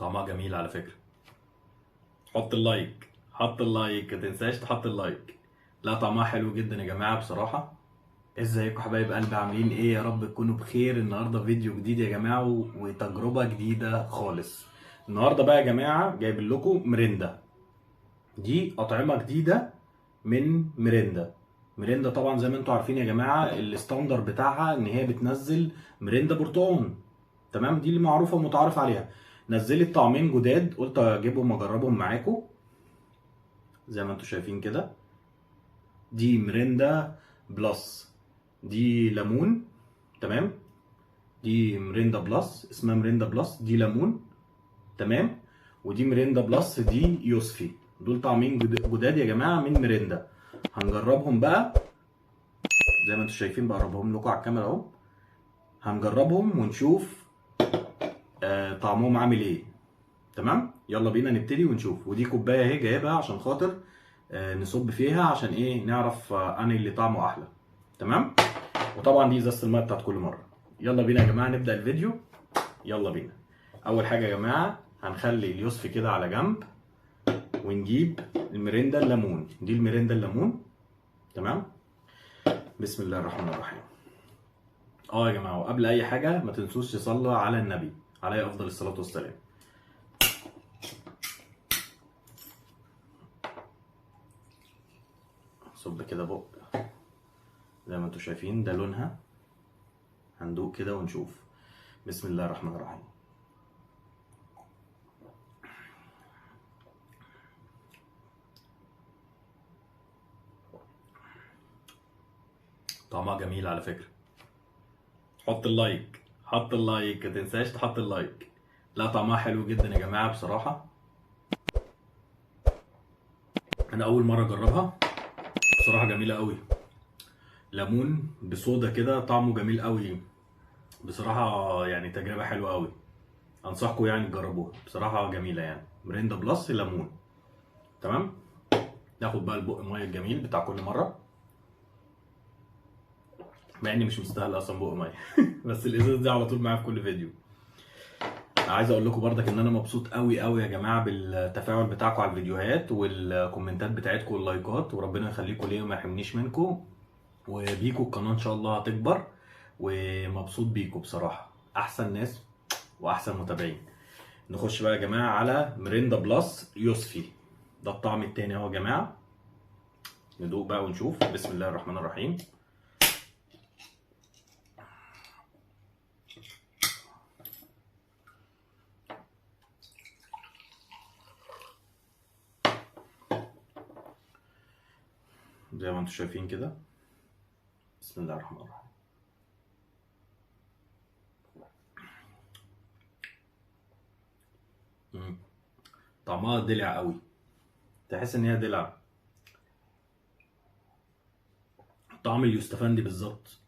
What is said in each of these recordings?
طعمها جميل على فكرة. حط اللايك، حط اللايك، متنساش تحط اللايك. لا طعمها حلو جدا يا جماعة بصراحة. ازيكم حبايب قلبي، عاملين ايه؟ يا رب تكونوا بخير. النهاردة فيديو جديد يا جماعة وتجربة جديدة خالص. النهاردة بقى يا جماعة جايب لكم مريندا. دي أطعمة جديدة من مريندا. مريندا طبعا زي ما انتم عارفين يا جماعة الستاندر بتاعها ان هي بتنزل مريندا برتقال. تمام، دي اللي معروفة ومتعارف عليها. نزلت طعمين جداد، قلت اجيبهم اجربهم معاكم. زي ما انتم شايفين كده، دي مريندا بلس، دي ليمون. تمام، دي مريندا بلس، اسمها مريندا بلس، دي ليمون. تمام، ودي مريندا بلس دي يوسفي. دول طعمين جداد يا جماعه من مريندا. هنجربهم بقى زي ما انتم شايفين، بقربهم لكم على الكاميرا اهو. هنجربهم ونشوف طعمهم عامل ايه. تمام، يلا بينا نبتدي ونشوف. ودي كوبايه اهي جايبها عشان خاطر نصب فيها، عشان ايه؟ نعرف انهي اللي طعمه احلى. تمام، وطبعا دي ازازه الميه بتاعت كل مره. يلا بينا يا جماعه نبدا الفيديو. يلا بينا. اول حاجه يا جماعه هنخلي اليوسفي كده على جنب، ونجيب الميريندا الليمون. دي الميريندا الليمون. تمام، بسم الله الرحمن الرحيم. يا جماعه، وقبل اي حاجه ما تنسوش تصلوا على النبي عليه افضل الصلاه والسلام. صب كده بق زي ما انتم شايفين، ده لونها. هندوق كده ونشوف. بسم الله الرحمن الرحيم. طعمها جميل على فكرة. حط اللايك، حط اللايك، ما تنساش تحط اللايك. لا طعمها حلو جدا يا جماعة بصراحة. انا اول مرة اجربها بصراحة، جميلة قوي. ليمون بصودا كده، طعمه جميل قوي بصراحة. يعني تجربة حلوة قوي، انصحكم يعني تجربوها بصراحة. جميلة يعني، مريندا بلس ليمون. تمام، ناخد بقى البق المية الجميل بتاع كل مرة، مع اني مش مستاهل اصلا بق مية بس الازاز دي على طول معايا في كل فيديو. عايز اقول لكم برضك ان انا مبسوط قوي قوي يا جماعه بالتفاعل بتاعكم على الفيديوهات والكومنتات بتاعتكم واللايكات، وربنا يخليكم ليا وما يحرمنيش منكم. وبيكم القناه ان شاء الله هتكبر، ومبسوط بيكم بصراحه. احسن ناس واحسن متابعين. نخش بقى يا جماعه على مريندا بلس يوسفي. ده الطعم التاني اهو يا جماعه. ندوق بقى ونشوف. بسم الله الرحمن الرحيم. زي ما انتم شايفين كده، بسم الله الرحمن الرحيم. طعمها دلع قوي، تحس ان هي دلع. طعم اليوستفندي بالظبط.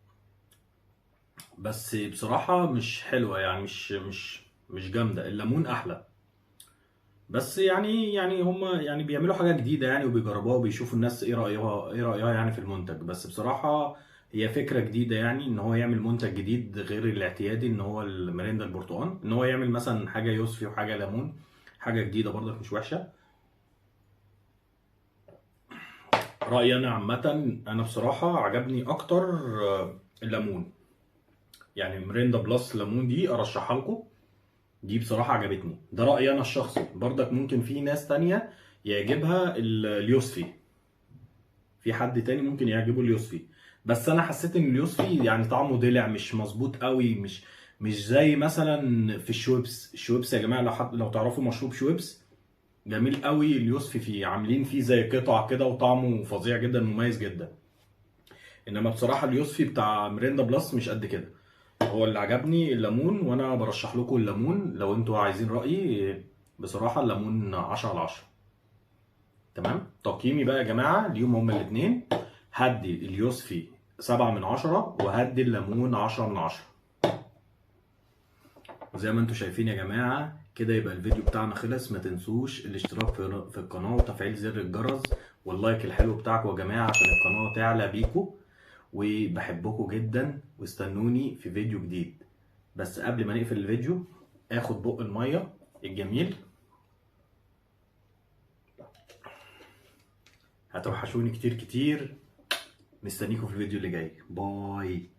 بس بصراحة مش حلوة يعني، مش جامدة. الليمون أحلى. بس يعني هما يعني بيعملوا حاجة جديدة يعني، وبيجربوها وبيشوفوا الناس ايه رأيها يعني في المنتج. بس بصراحة هي فكرة جديدة يعني، ان هو يعمل منتج جديد غير الاعتيادي، ان هو الميريندا البرتقال، ان هو يعمل مثلا حاجة يوسفي وحاجة ليمون. حاجة جديدة برضك مش وحشة. رأيي انا عامة، انا بصراحة عجبني اكتر الليمون. يعني ميريندا بلس ليمون دي ارشحها لكم. دي بصراحة عجبتني، ده رأيي أنا الشخصي. برضك ممكن في ناس تانية يعجبها اليوسفي. في حد تاني ممكن يعجبه اليوسفي. بس أنا حسيت إن اليوسفي يعني طعمه دلع، مش مظبوط قوي. مش زي مثلا في الشويبس يا جماعة. لو تعرفوا مشروب شويبس، جميل قوي. اليوسفي فيه عاملين فيه زي قطع كده، وطعمه فظيع جدا، مميز جدا. إنما بصراحة اليوسفي بتاع مريندا بلس مش قد كده. هو اللي عجبني الليمون، وانا برشح لكم الليمون لو انتوا عايزين رأيي. بصراحة الليمون 10 على 10. تمام، تقييمي بقى يا جماعة اليوم هما الاتنين. هدي اليوسفي 7 من 10، وهدي الليمون 10 من 10. زي ما انتوا شايفين يا جماعة كده، يبقى الفيديو بتاعنا خلص. ما تنسوش الاشتراك في القناة، وتفعيل زر الجرس، واللايك الحلو بتاعكم يا جماعة، عشان القناة تعلى بيكم. وبحبكم جدا، واستنوني في فيديو جديد. بس قبل ما نقفل الفيديو، اخد بق الميه الجميل. هتوحشوني كتير كتير، مستنيكم في الفيديو اللي جاي. باي.